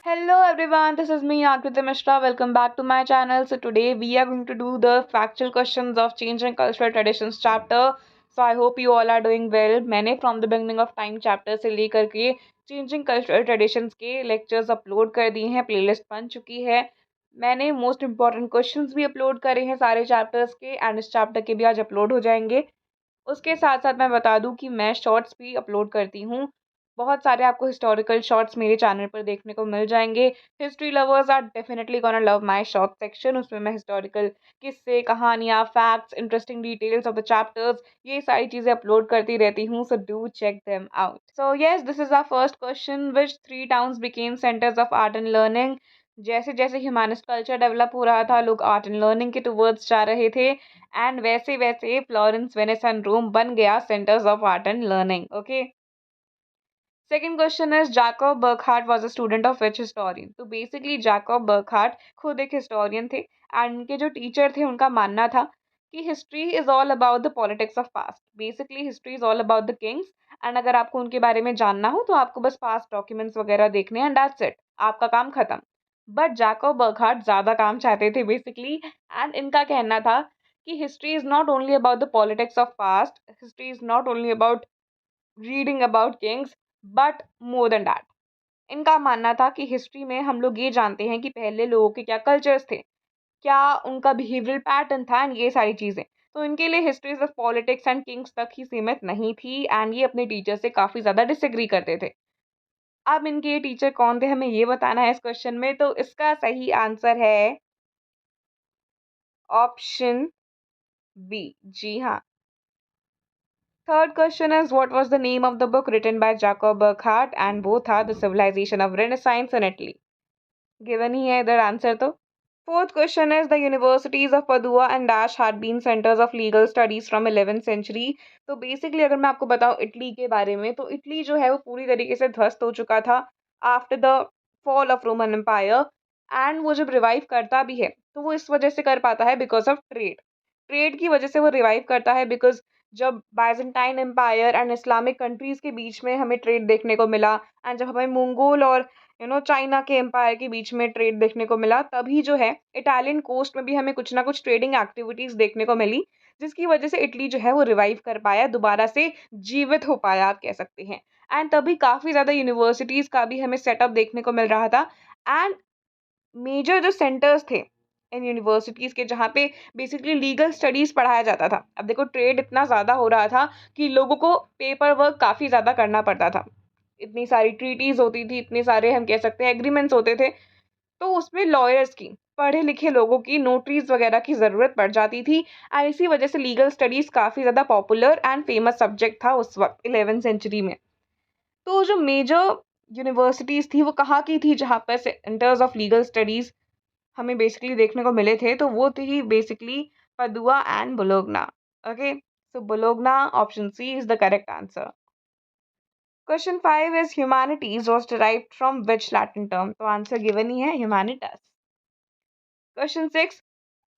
Hello everyone, this is me Akriti Mishra. Welcome back to my channel. So today we are going to do the factual questions of changing cultural traditions chapter. So I hope you all are doing well. मैंने from the beginning of time chapter से लेकर के changing cultural traditions के lectures upload कर दिए हैं, playlist बन चुकी है. मैंने most important questions भी upload करे हैं सारे chapters के and इस chapter के भी आज upload हो जाएंगे. उसके साथ साथ मैं बता दूं कि मैं शॉर्ट्स भी अपलोड करती हूँ. बहुत सारे आपको हिस्टोरिकल शॉर्ट्स मेरे चैनल पर देखने को मिल जाएंगे. History lovers are definitely gonna love my short section. उसमें मैं हिस्टोरिकल किस्से, कहानियाँ, facts, interesting details of the chapters, ये सारी चीज़ें अपलोड करती रहती हूँ. So do check them out. So yes, this is our first question. Which three towns became centres of art and learning? जैसे जैसे ह्यूमनिस्ट कल्चर डेवलप हो रहा था, लोग आर्ट एंड लर्निंग के टुवर्ड्स जा रहे थे. एंड वैसे वैसे फ्लोरेंस, वेनिस एंड रोम बन गया centres of art and learning. Okay. Second question is Jacob Burckhardt was a student of which historian? तो बेसिकली जैकब बर्कहार्ट खुद एक हिस्टोरियन थे एंड उनके जो टीचर थे उनका मानना था कि history is all about the politics of past. Basically history is all about the Kings. And अगर आपको उनके बारे में जानना हो तो आपको बस पास्ट डॉक्यूमेंट्स वगैरह देखने हैं एंड दैट्स इट. आपका काम खत्म. बट जैकब बर्कहार्ट ज़्यादा काम चाहते थे बेसिकली. एंड इनका कहना था कि history is not only about the politics of past, history is not only about reading about Kings, but more than that. इनका मानना था कि हिस्ट्री में हम लोग ये जानते हैं कि पहले लोगों के क्या कल्चर्स थे, क्या उनका बिहेवियरल पैटर्न था एंड ये सारी चीज़ें. तो इनके लिए history of politics and Kings तक ही सीमित नहीं थी एंड ये अपने टीचर से काफ़ी ज़्यादा डिसएग्री करते थे. अब इनके ये टीचर कौन थे हमें ये बताना है इस क्वेश्चन में. तो इसका सही आंसर है ऑप्शन बी. जी हाँ. Third question is what was the name of the book written by Jacob Burckhardt and both are the civilization of Renaissance in Italy. Given ही है इधर आंसर तो. Fourth question is the universities of Padua and Dash had been centers of legal studies from 11th century. तो basically अगर मैं आपको बताऊं Italy के बारे में तो इटली जो है वो पूरी तरीके से ध्वस्त हो चुका था after the fall of Roman empire. And वो जब रिवाइव करता भी है तो वो इस वजह से कर पाता है बिकॉज ऑफ ट्रेड. ट्रेड की वजह से वो रिवाइव करता है बिकॉज जब Byzantine empire and Islamic countries के बीच में हमें ट्रेड देखने को मिला एंड जब हमें मंगोल और चाइना के एम्पायर के बीच में ट्रेड देखने को मिला तभी जो है इटालियन कोस्ट में भी हमें कुछ ना कुछ ट्रेडिंग एक्टिविटीज देखने को मिली जिसकी वजह से इटली जो है वो रिवाइव कर पाया, दोबारा से जीवित हो पाया आप कह सकते हैं. एंड तभी काफ़ी ज़्यादा यूनिवर्सिटीज़ का भी हमें सेटअप देखने को मिल रहा था. एंड मेजर जो सेंटर्स थे इन यूनिवर्सिटीज़ के जहाँ पे बेसिकली लीगल स्टडीज़ पढ़ाया जाता था. अब देखो ट्रेड इतना ज़्यादा हो रहा था कि लोगों को पेपर वर्क काफ़ी ज़्यादा करना पड़ता था. इतनी सारी ट्रीटीज़ होती थी, इतने सारे हम कह सकते हैं एग्रीमेंट्स होते थे. तो उसमें लॉयर्स की, पढ़े लिखे लोगों की, नोटरीज़ वगैरह की ज़रूरत पड़ जाती थी. एंड इसी वजह से लीगल स्टडीज़ काफ़ी ज़्यादा पॉपुलर एंड फेमस सब्जेक्ट था उस वक़्त 11th सेंचुरी में. तो जो मेजर यूनिवर्सिटीज़ थी वो कहाँ की थी जहाँ पर सेंटर्स ऑफ लीगल स्टडीज़ हमें बेसिकली देखने को मिले थे, तो वो थी basically Padua and Bologna. Okay. So Bologna option C is the correct answer. Question 5 is humanities was derived from which लैटिन टर्म? तो आंसर गिवन ही है humanitas. Question 6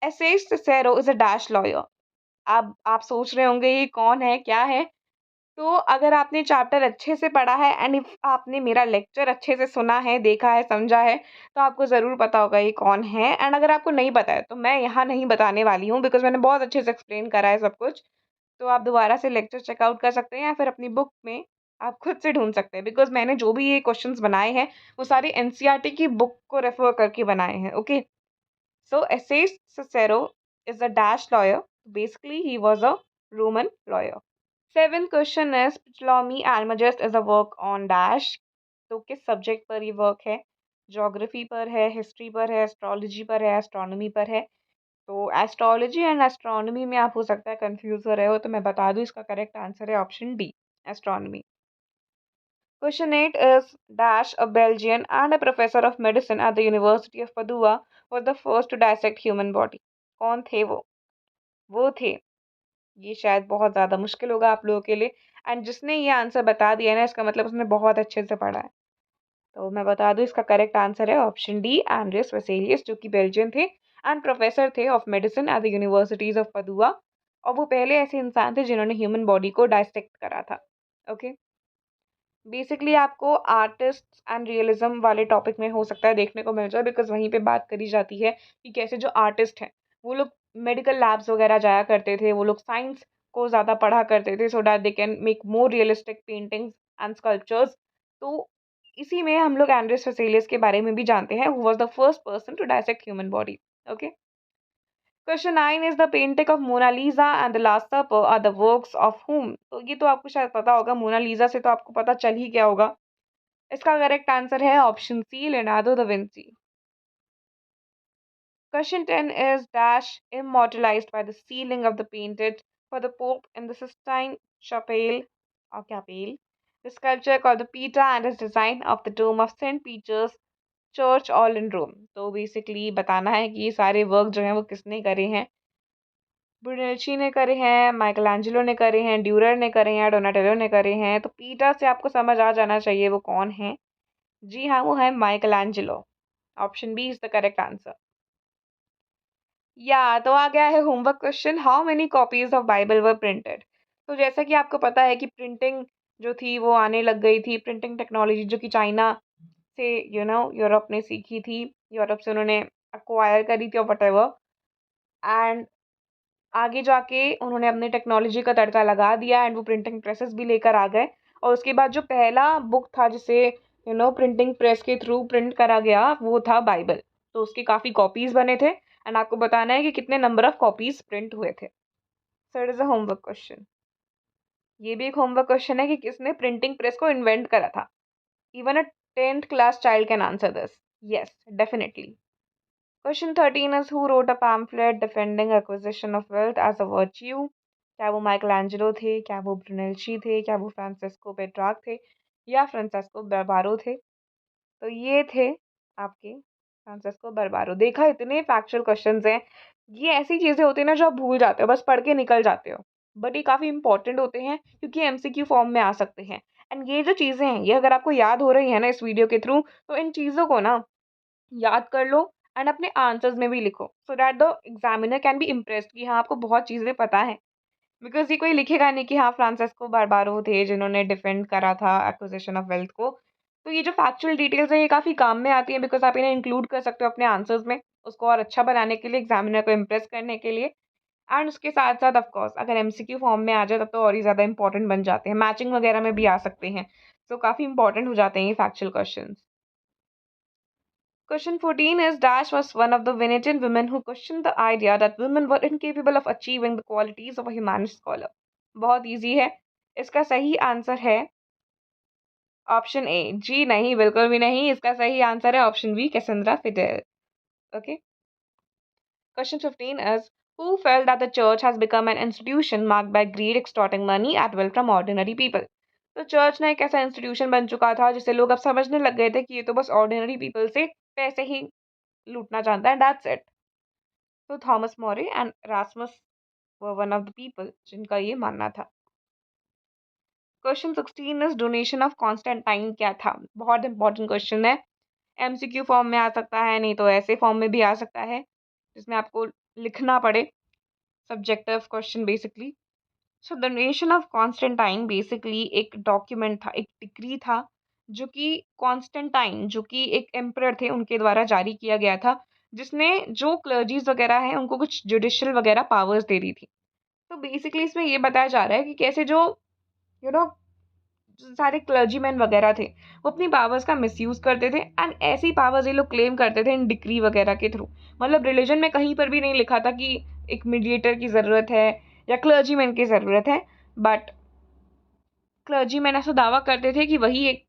essays Cicero is a dash lawyer. अब आप सोच रहे होंगे ये कौन है, क्या है. तो अगर आपने चैप्टर अच्छे से पढ़ा है एंड इफ आपने मेरा लेक्चर अच्छे से सुना है, देखा है, समझा है, तो आपको ज़रूर पता होगा ये कौन है. एंड अगर आपको नहीं पता है तो मैं यहाँ नहीं बताने वाली हूँ बिकॉज मैंने बहुत अच्छे से एक्सप्लेन करा है सब कुछ. तो आप दोबारा से लेक्चर चेकआउट कर सकते हैं या फिर अपनी बुक में आप खुद से ढूंढ सकते हैं बिकॉज मैंने जो भी ये क्वेश्चंस बनाए हैं वो सारे एनसीईआरटी की बुक को रेफर करके बनाए हैं. Okay. So essays Cicero is a dash lawyer. Basically he was a Roman lawyer. Seventh question है Ptolemy Almagest is a work on dash. तो किस सब्जेक्ट पर ये वर्क है? ज्योग्राफी पर है, हिस्ट्री पर है, एस्ट्रोलॉजी पर है, एस्ट्रोनॉमी पर है. तो एस्ट्रोलॉजी एंड एस्ट्रोनॉमी में आप हो सकता है कंफ्यूज हो रहे हो, तो मैं बता दूं इसका करेक्ट आंसर है option D, astronomy. Question 8 is dash a Belgian and a professor of medicine at the university of Padua was the first to dissect human body. कौन थे वो थे, ये शायद बहुत ज़्यादा मुश्किल होगा आप लोगों के लिए. एंड जिसने ये आंसर बता दिया है ना इसका मतलब उसने बहुत अच्छे से पढ़ा है. तो मैं बता दूं इसका करेक्ट आंसर है ऑप्शन डी, एंड्रियस वेसेलियस, जो कि बेल्जियन थे एंड प्रोफेसर थे of medicine at the universities of Padua. और वो पहले ऐसे इंसान थे जिन्होंने ह्यूमन बॉडी को डायसेक्ट करा था. ओके. बेसिकली आपको आर्टिस्ट एंड रियलिज्म वाले टॉपिक में हो सकता है देखने को मिल जाए, बिकॉज वहीं पे बात करी जाती है कि कैसे जो आर्टिस्ट हैं वो लोग मेडिकल लैब्स वगैरह जाया करते थे, वो लोग साइंस को ज़्यादा पढ़ा करते थे, so that they can make more realistic paintings and sculptures. तो इसी में हम लोग एंड्रेस वेसेलियस के बारे में भी जानते हैं, who was the first person to dissect human body. Okay. Question 9 is the painting of Mona Lisa and the last supper are the works of whom? तो ये तो आपको शायद पता होगा, मोनालिसा से तो आपको पता चल ही गया होगा। इसका करेक्ट आंसर है option C, Leonardo da Vinci. Question 10 is dash immortalized by the sealing of the painted for the Pope in the Sistine Chapel or Capelle. The sculpture called the Pita and is design of the dome of St. Peter's Church all in Rome. तो basically बताना है कि ये सारे work जो हैं वो किसने करे हैं। ब्रुनेल्ची ने करे हैं, माइकल एंजेलो ने करे हैं, ड्यूरर ने करे हैं, डोनाटेलो ने करे हैं। तो पीटा से आपको समझ आ जाना चाहिए वो कौन है। जी हाँ, वो है Michelangelo. Option B is the correct answer. या तो आ गया है homework question, how many copies of Bible were printed. तो जैसा कि आपको पता है कि प्रिंटिंग जो थी वो आने लग गई थी, प्रिंटिंग टेक्नोलॉजी जो कि चाइना से यूरोप ने सीखी थी, यूरोप से उन्होंने अक्वायर करी थी और वटेवर। एंड आगे जाके उन्होंने अपनी टेक्नोलॉजी का तड़का लगा दिया एंड वो प्रिंटिंग प्रेसेस भी लेकर आ गए। और उसके बाद जो पहला बुक था जिसे प्रिंटिंग प्रेस के थ्रू प्रिंट करा गया वो था बाइबल। तो उसके काफ़ी कॉपीज बने थे एंड आपको बताना है कि कितने नंबर ऑफ कॉपीज प्रिंट हुए थे। So it is a homework question. ये भी एक होमवर्क क्वेश्चन है कि किसने प्रिंटिंग प्रेस को इन्वेंट करा था। Even a 10th class child can answer this. Yes, definitely. Question 13 is who wrote a pamphlet defending acquisition of wealth as a virtue? क्या वो माइकल एंजेलो थे, क्या वो ब्रुनेल्ची थे, क्या वो फ्रांसिस्को पेट्रार्क थे, या फ्रांसिस्को बर्बारो थे? तो ये थे आपके फ्रांसिस्को बर्बारो। देखा, इतने फैक्चुअल क्वेश्चंस हैं। ये ऐसी चीजें होती हैं ना जो आप भूल जाते हो, बस पढ़ के निकल जाते हो, बट ये काफी इंपॉर्टेंट होते हैं क्योंकि एमसीक्यू फॉर्म में आ सकते हैं। एंड ये जो चीजें हैं ये अगर आपको याद हो रही है ना इस वीडियो के थ्रू, तो इन चीजों को ना याद कर लो एंड अपने आंसर्स में भी लिखो, so that the examiner can be impressed कि हाँ आपको बहुत चीज़ें पता है। बिकॉज ये कोई लिखेगा नहीं कि हाँ फ्रांसिस्को बारबारो थे जिन्होंने डिफेंड करा था एक्विजिशन ऑफ वेल्थ को। तो ये जो फैक्चुअल डिटेल्स है ये काफ़ी काम में आती है, बिकॉज आप इन्हें इंक्लूड कर सकते हो अपने आंसर्स में, उसको और अच्छा बनाने के लिए, एग्जामिनर को इम्प्रेस करने के लिए। एंड उसके साथ साथ ऑफकोर्स अगर एमसीक्यू फॉर्म में आ जाए तब तो और ही ज़्यादा इंपॉर्टेंट बन जाते हैं, मैचिंग वगैरह में भी आ सकते हैं। सो काफ़ी इंपॉर्टेंट हो जाते हैं ये factual question. Question 14 is Dash was one of the Venetian women who questioned the idea that women were incapable of achieving the qualities of a humanist scholar. बहुत इजी है। इसका सही आंसर है ऑप्शन ए। जी नहीं, बिल्कुल भी नहीं। इसका सही आंसर है option B, Cassandra Fedele. Okay. Question 15 is who felt that the church has become an institution marked by greed, extorting money at will from ordinary people? तो चर्च ना एक ऐसा इंस्टीट्यूशन बन चुका था जिसे लोग अब समझने लग गए थे कि ये तो बस ऑर्डिनरी पीपल से पैसे ही लूटना चाहता है, दैट्स इट। तो Thomas more and Rasmus were one of the people जिनका ये मानना था। Question 16 is donation of Constantine क्या था? बहुत इंपॉर्टेंट क्वेश्चन है। एमसीक्यू फॉर्म में आ सकता है, नहीं तो ऐसे फॉर्म में भी आ सकता है जिसमें आपको लिखना पड़े। Subjective question basically. So donation of Constantine basically एक डॉक्यूमेंट था, एक डिक्री था जो कि कॉन्स्टेंटाइन जो कि एक एम्परर थे उनके द्वारा जारी किया गया था, जिसने जो क्लर्जीज वगैरह हैं उनको कुछ जुडिशियल वगैरह पावर्स दे दी थी। तो बेसिकली इसमें ये बताया जा रहा है कि कैसे जो यू नो जो सारे क्लर्जीमैन वगैरह थे वो अपनी पावर्स का मिसयूज करते थे एंड ऐसी पावर्स ये लोग क्लेम करते थे इन डिक्री वगैरह के थ्रू। मतलब रिलीजन में कहीं पर भी नहीं लिखा था कि एक मीडिएटर की ज़रूरत है या क्लर्जीमैन की ज़रूरत है, बट क्लर्जीमैन ऐसा दावा करते थे कि वही एक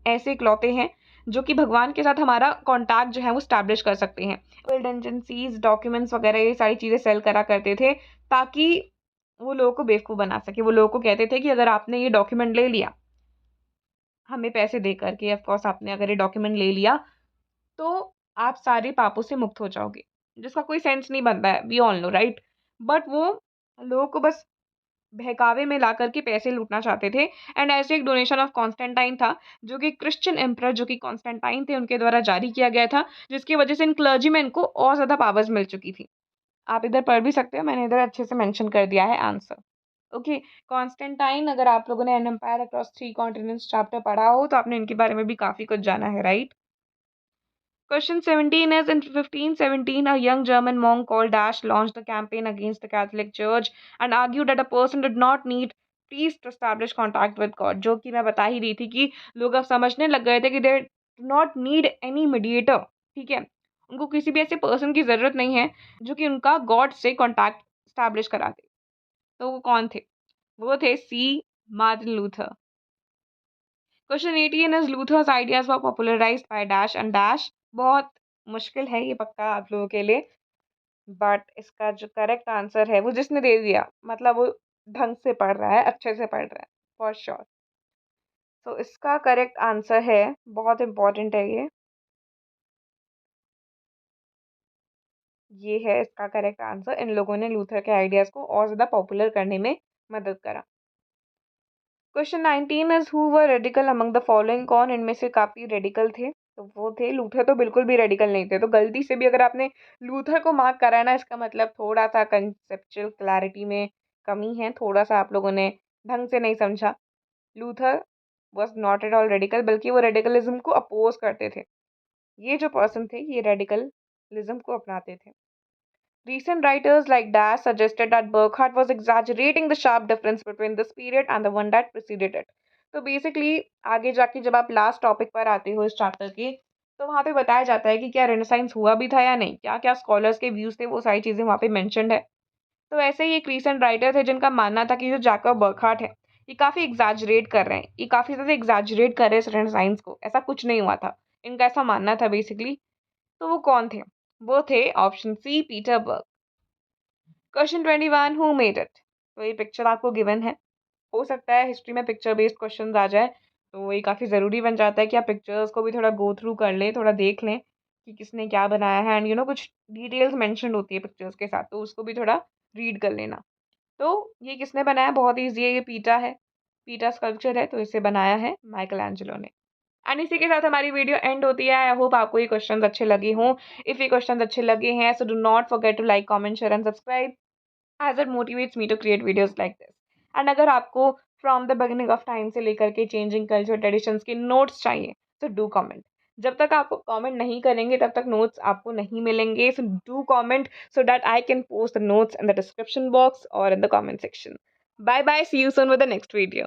ऐसे इकलौते हैं जो कि भगवान के साथ हमारा कॉन्टैक्ट जो है वो स्टैब्लिश कर सकते हैं। विल एजेंसीज डॉक्यूमेंट्स वगैरह ये सारी चीज़ें सेल करा करते थे ताकि वो लोगों को बेवकूफ़ बना सके। वो लोगों को कहते थे कि अगर आपने ये डॉक्यूमेंट ले लिया हमें पैसे दे करके, ऑफ कोर्स आपने अगर ये डॉक्यूमेंट ले लिया तो आप सारे पापों से मुक्त हो जाओगे, जिसका कोई सेंस नहीं बनता है, we all know right. But वो लोगों को बस बहकावे में ला करके पैसे लूटना चाहते थे। एंड ऐसे एक डोनेशन ऑफ कॉन्स्टेंटाइन था जो कि क्रिश्चियन एम्परर जो कि कॉन्स्टेंटाइन थे उनके द्वारा जारी किया गया था, जिसकी वजह से इन क्लर्जीमैन को और ज़्यादा पावर्स मिल चुकी थी। आप इधर पढ़ भी सकते हो, मैंने इधर अच्छे से मेंशन कर दिया है आंसर। ओके, कॉन्स्टेंटाइन, अगर आप लोगों ने an empire across three continents chapter पढ़ा हो तो आपने इनके बारे में भी काफ़ी कुछ जाना है, right? Question 17 is in 1517, a young German monk called Dash launched the campaign against the Catholic Church and argued that a person did not need priest to establish contact with God. जो कि मैं बता ही रही थी कि लोग अब समझने लग गए थे कि they do not need any mediator. ठीक है, उनको किसी भी ऐसे पर्सन की जरूरत नहीं है जो कि उनका गॉड से कॉन्टैक्ट स्टैब्लिश करा दे। तो वो कौन थे? वो थे C Martin Luther. Question 18 is Luther's ideas were popularised by dash and dash. बहुत मुश्किल है ये पक्का आप लोगों के लिए, बट इसका जो करेक्ट आंसर है वो जिसने दे दिया मतलब वो ढंग से पढ़ रहा है, अच्छे से पढ़ रहा है, फॉर श्योर। तो इसका करेक्ट आंसर है, बहुत इंपॉर्टेंट है ये है इसका करेक्ट आंसर। इन लोगों ने लूथर के आइडियाज को और ज्यादा पॉपुलर करने में मदद करा। Question 19 is who were radical among the following, कौन इनमें से काफी रेडिकल थे? तो वो थे लूथर, तो बिल्कुल भी रेडिकल नहीं थे। तो गलती से भी अगर आपने लूथर को मार्क करा है ना, इसका मतलब थोड़ा सा कंसेप्चुअल क्लैरिटी में कमी है, थोड़ा सा आप लोगों ने ढंग से नहीं समझा। Luther was not at all radical, बल्कि वो रेडिकलिज्म को अपोज करते थे। ये जो पर्सन थे ये रेडिकलिज्म को अपनाते थे। Recent writers like Das suggested that Burckhardt was exaggerating the sharp difference between this period and the one that preceded it. तो बेसिकली आगे जाके जब आप लास्ट टॉपिक पर आते हो इस चैप्टर के, तो वहाँ पे बताया जाता है कि क्या रेनेसाइंस हुआ भी था या नहीं, क्या क्या स्कॉलर्स के व्यूज थे, वो सारी चीज़ें वहाँ पे मेंशन्ड है। तो ऐसे ही एक रीसेंट राइटर थे जिनका मानना था कि जो जैकब बर्कहार्ट है ये काफ़ी एग्जैजरेट कर रहे हैं, ये काफ़ी ज़्यादा एग्जैजरेट कर रहे हैं इस रेनेसाइंस को, ऐसा कुछ नहीं हुआ था। इनका ऐसा मानना था बेसिकली। तो वो कौन थे? वो थे option C Peter Burg. Question 21 who made it. तो ये पिक्चर आपको गिवन है। हो सकता है हिस्ट्री में पिक्चर बेस्ड क्वेश्चंस आ जाए, तो ये काफ़ी ज़रूरी बन जाता है कि आप पिक्चर्स को भी थोड़ा गो थ्रू कर लें, थोड़ा देख लें कि किसने क्या बनाया है, एंड कुछ डिटेल्स मेंशन होती है पिक्चर्स के साथ, तो उसको भी थोड़ा रीड कर लेना। तो ये किसने बनाया? बहुत ईजी है, ये पीटा है, पीटा स्कल्पचर है, तो इसे बनाया है माइकल एंजेलो ने। एंड इसी के साथ हमारी वीडियो एंड होती है। आई होप आपको ये क्वेश्चंस अच्छे लगे हों। इफ़ ये क्वेश्चंस अच्छे लगे हैं so do not forget to like, comment, share and subscribe as it motivates me to create videos like this. And अगर आपको from the beginning of time से लेकर के चेंजिंग कल्चर ट्रेडिशंस के नोट्स चाहिए तो डू कमेंट। जब तक आप कमेंट नहीं करेंगे तब तक नोट्स आपको नहीं मिलेंगे। So do comment so that I can post the notes in the description box और in the comment section. Bye bye, see you soon with the next video.